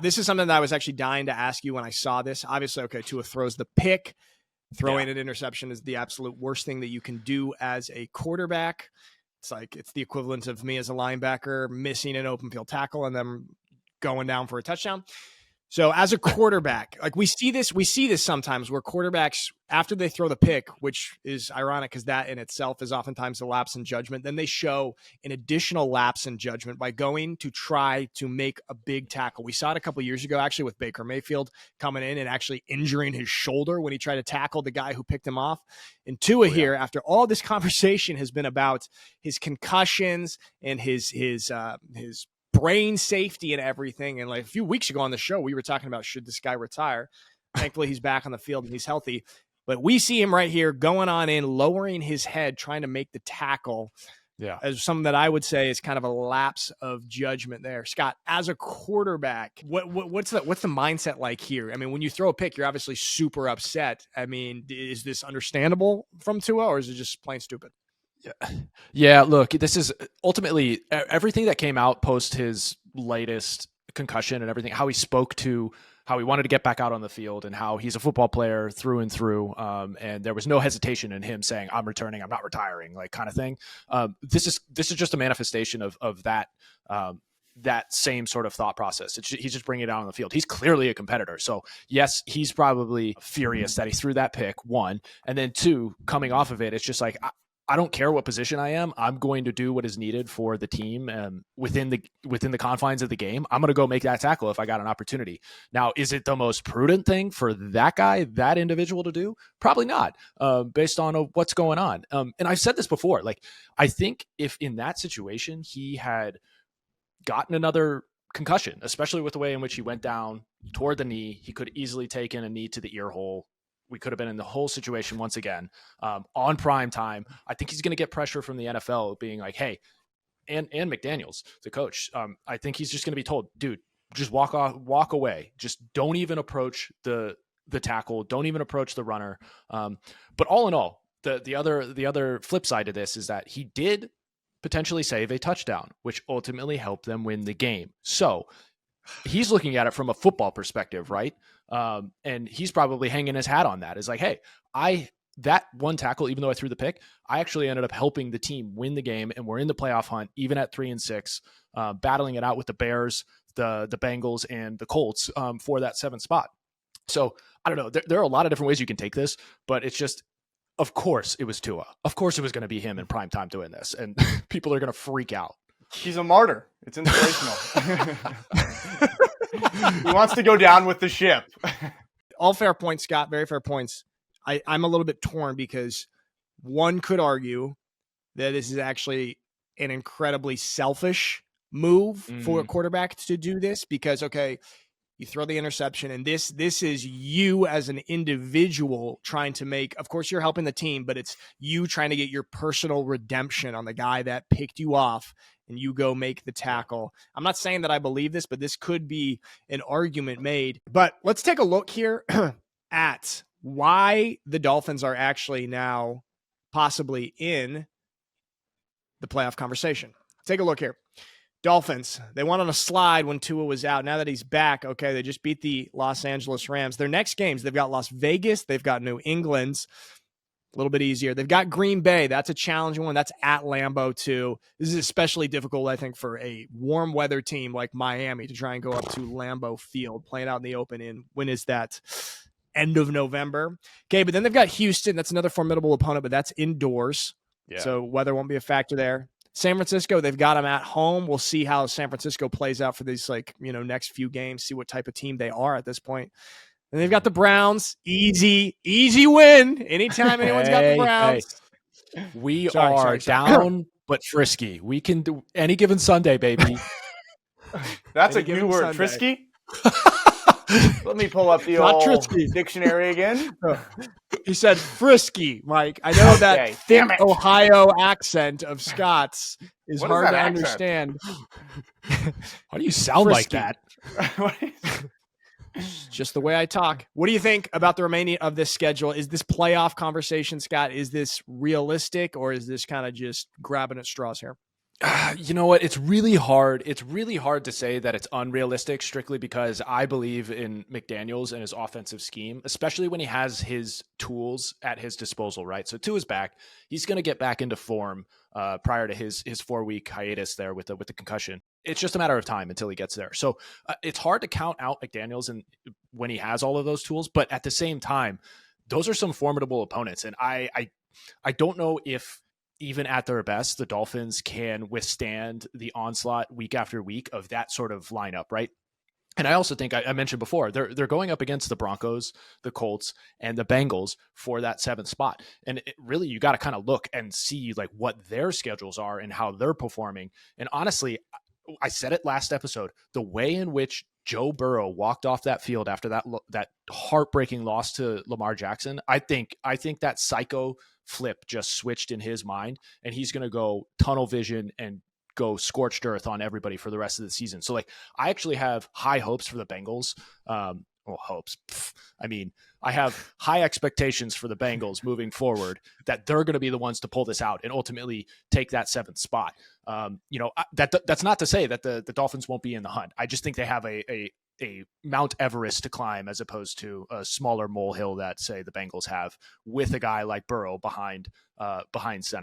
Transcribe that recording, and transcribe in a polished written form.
This is something that I was actually dying to ask you when I saw this. Obviously, okay, Tua throws the pick. Throwing an interception is the absolute worst thing that you can do as a quarterback. It's the equivalent of me as a linebacker missing an open field tackle and then going down for a touchdown. So as a quarterback, like we see this sometimes where quarterbacks, after they throw the pick, which is ironic because that in itself is oftentimes a lapse in judgment, then they show an additional lapse in judgment by going to try to make a big tackle. We saw it a couple of years ago, actually, with Baker Mayfield coming in and actually injuring his shoulder when he tried to tackle the guy who picked him off. And Tua here, after all this conversation has been about his concussions and his brain safety and everything. And like a few weeks ago on the show, we were talking about, should this guy retire? Thankfully, he's back on the field and he's healthy. But we see him right here going on in, lowering his head, trying to make the tackle. Yeah, as something that I would say is kind of a lapse of judgment there. Scott, as a quarterback, what's the mindset like here? I mean, when you throw a pick, you're obviously super upset. I mean, is this understandable from Tua, or is it just plain stupid? Yeah. Look, this is ultimately everything that came out post his latest concussion and everything, how he spoke to how he wanted to get back out on the field and how he's a football player through and through. And there was no hesitation in him saying, I'm returning, I'm not retiring, like kind of thing. This is just a manifestation of that, that same sort of thought process. He's just bringing it out on the field. He's clearly a competitor. So yes, he's probably furious that he threw that pick, one. And then two, coming off of it, it's just like, I don't care what position I am. I'm going to do what is needed for the team within the confines of the game. I'm going to go make that tackle if I got an opportunity. Now, is it the most prudent thing for that guy, that individual to do? Probably not, based on what's going on. And I've said this before. Like, I think if in that situation he had gotten another concussion, especially with the way in which he went down toward the knee, he could easily take in a knee to the ear hole. We could have been in the whole situation once again on prime time. I think he's going to get pressure from the NFL being like, hey, and McDaniels, the coach. I think he's just going to be told, dude, just walk away. Just don't even approach the tackle. Don't even approach the runner. But all in all, the other flip side to this is that he did potentially save a touchdown, which ultimately helped them win the game. So he's looking at it from a football perspective, right? And he's probably hanging his hat on that. It's like, hey, that one tackle, even though I threw the pick, I actually ended up helping the team win the game, and we're in the playoff hunt, even at 3-6, battling it out with the Bears, the Bengals, and the Colts for that 7th spot. So I don't know. There are a lot of different ways you can take this, but it's just, of course, it was Tua. Of course, it was going to be him in prime time doing this, and people are going to freak out. He's a martyr. It's inspirational. He wants to go down with the ship. All fair points, Scott. Very fair points. I'm a little bit torn because one could argue that this is actually an incredibly selfish move for a quarterback to do this because, okay, you throw the interception and this is you as an individual trying to make, of course you're helping the team, but it's you trying to get your personal redemption on the guy that picked you off and you go make the tackle. I'm not saying that I believe this, but this could be an argument made. But let's take a look here at why the Dolphins are actually now possibly in the playoff conversation. Take a look here. Dolphins, they went on a slide when Tua was out. Now that he's back, okay, they just beat the Los Angeles Rams. Their next games, they've got Las Vegas, they've got New England. A little bit easier. They've got Green Bay. That's a challenging one. That's at Lambeau, too. This is especially difficult, I think, for a warm weather team like Miami to try and go up to Lambeau Field, playing out in the open in, when is that? End of November. Okay, but then they've got Houston. That's another formidable opponent, but that's indoors. Yeah. So weather won't be a factor there. San Francisco, they've got them at home. We'll see how San Francisco plays out for these next few games, see what type of team they are at this point. And they've got the Browns. Easy win. Anytime anyone's got the Browns. Hey. We are down but frisky. We can do any given Sunday, baby. That's a new word, Sunday. Frisky? Let me pull up the old dictionary again. He said frisky, Mike. I know that thick Ohio accent of Scott's is hard to understand. Why do you sound frisky like that? Just the way I talk. What do you think about the remaining of this schedule? Is this playoff conversation, Scott? Is this realistic, or is this kind of just grabbing at straws here? You know what? It's really hard. It's really hard to say that it's unrealistic strictly because I believe in McDaniels and his offensive scheme, especially when he has his tools at his disposal, right? So Tua's back. He's going to get back into form prior to his 4-week hiatus there with the concussion. It's just a matter of time until he gets there. So it's hard to count out McDaniels and when he has all of those tools, but at the same time, those are some formidable opponents. And I don't know if even at their best, the Dolphins can withstand the onslaught week after week of that sort of lineup, right? And I also think I mentioned before, they're going up against the Broncos, the Colts, and the Bengals for that 7th spot. And really, you got to kind of look and see like what their schedules are and how they're performing. And honestly, I said it last episode, the way in which Joe Burrow walked off that field after that heartbreaking loss to Lamar Jackson, I think that psycho flip just switched in his mind, and he's going to go tunnel vision and go scorched earth on everybody for the rest of the season. So like, I actually have high hopes for the Bengals. Hopes. I mean, I have high expectations for the Bengals moving forward that they're going to be the ones to pull this out and ultimately take that 7th spot. That's not to say that the Dolphins won't be in the hunt. I just think they have a Mount Everest to climb as opposed to a smaller molehill that say the Bengals have with a guy like Burrow behind center.